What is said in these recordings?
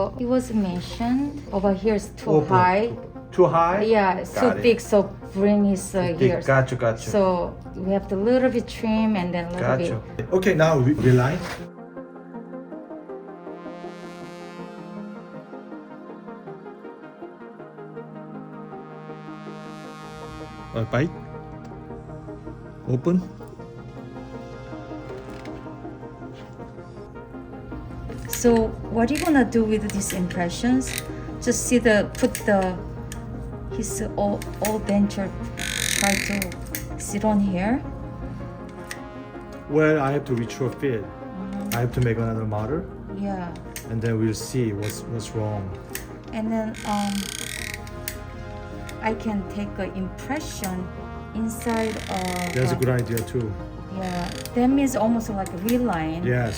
So it was mentioned over here is too Open. high. Too high? Yeah, it's too Got it. thick, so bring his here. Got you. So we have to little bit trim and then little Got bit. you. Okay, now reline. Bite. Open. So what are you gonna do with these impressions? Just see put his old denture, try to sit on here. Well, I have to retrofit. I have to make another model, Yeah, and then we'll see what's wrong. and then I can take an impression inside of. That's a good idea too. Yeah, that means almost like a reline. Yes.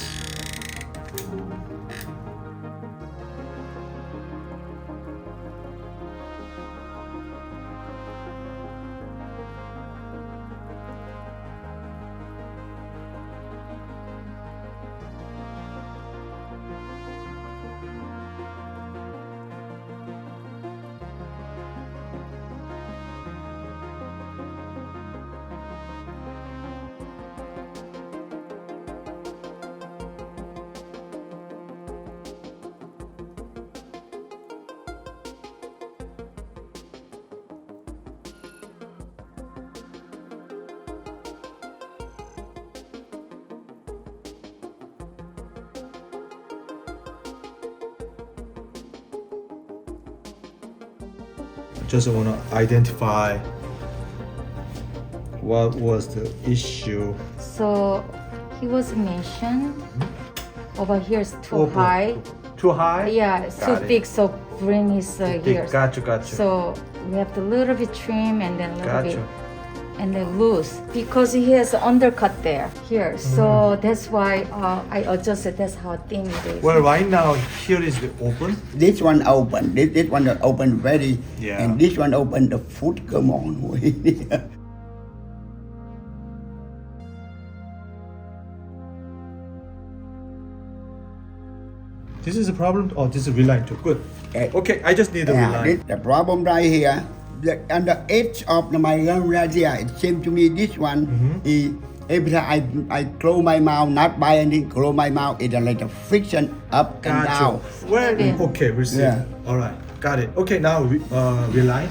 Just want to identify what was the issue. So he was mentioned over here is too Open. high. Too high? Yeah, it's too Got it. thick, so bring his here. Got you. So we have to little bit trim and then little Got bit you. and then loose because he has an undercut there here. So that's why I adjusted. That's how thin it is. Well, right now here is the open. This one open, this one open very, Yeah. and this one open the foot. Come on, This is a problem. Oh, this is reline too. Good. Okay, I just need a yeah, reline. this, the problem right here, on the edge of my gum right here, it seems to me this one is every time I close my mouth, not by anything, close my mouth, it's like a friction up and Got down. you. Well, Okay. okay, we'll see. Yeah. All right, got it. Okay, now reline.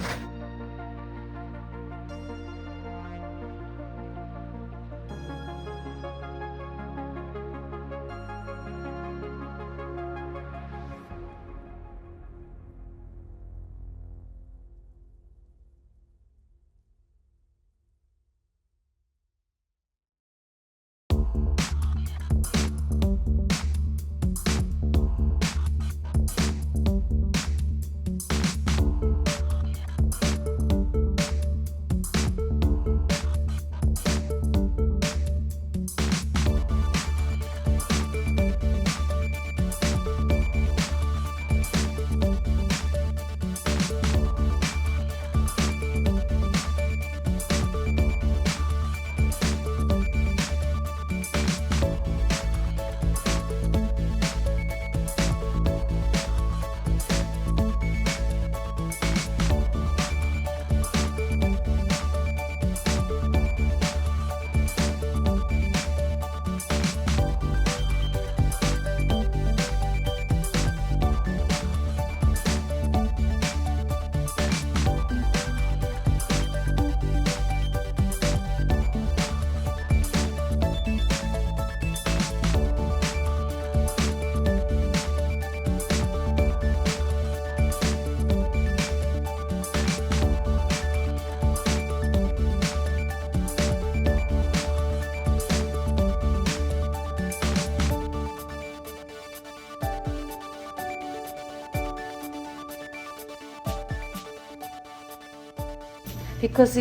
because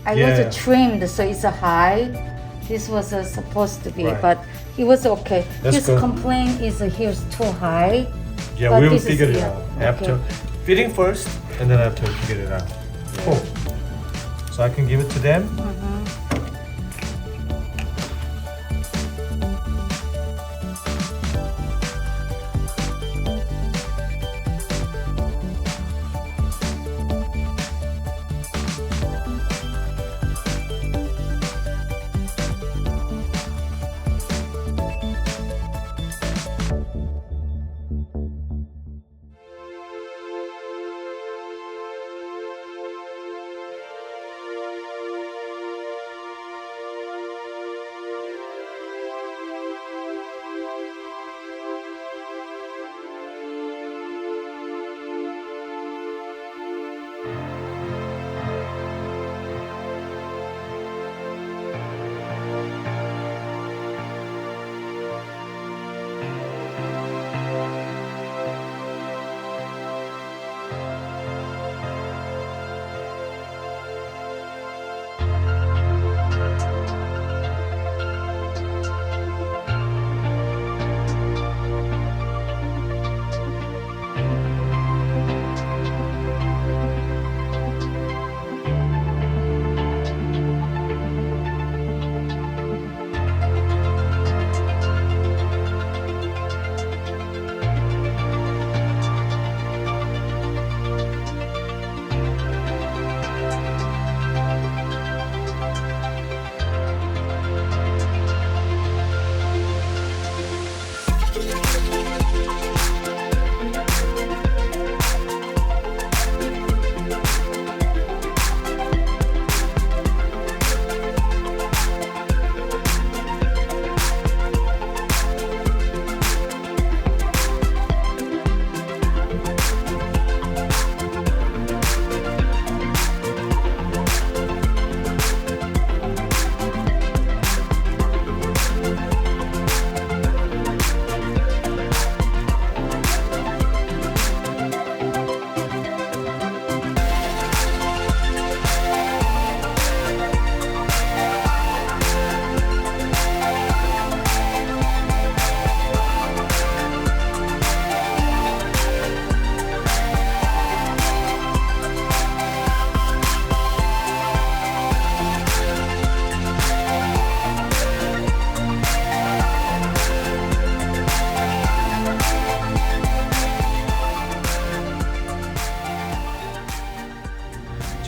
I Yeah. was trimmed, so it's a high. This was supposed to be, Right. but he was okay. That's His good. complaint is here's too high. Yeah, But we'll this is figure it here. out. After Okay. fitting first, and then after figure it out. Cool. So I can give it to them.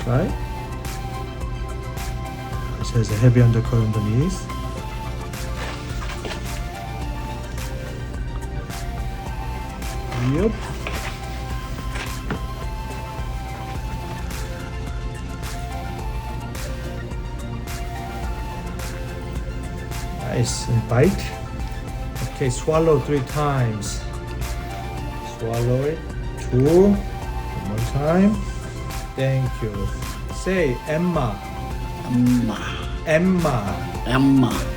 right? It has a heavy undercut underneath. Yep. Nice, and bite. Okay, swallow 3 times. Swallow it. 2. One more time. Thank you. Say Emma. Emma. Emma. Emma.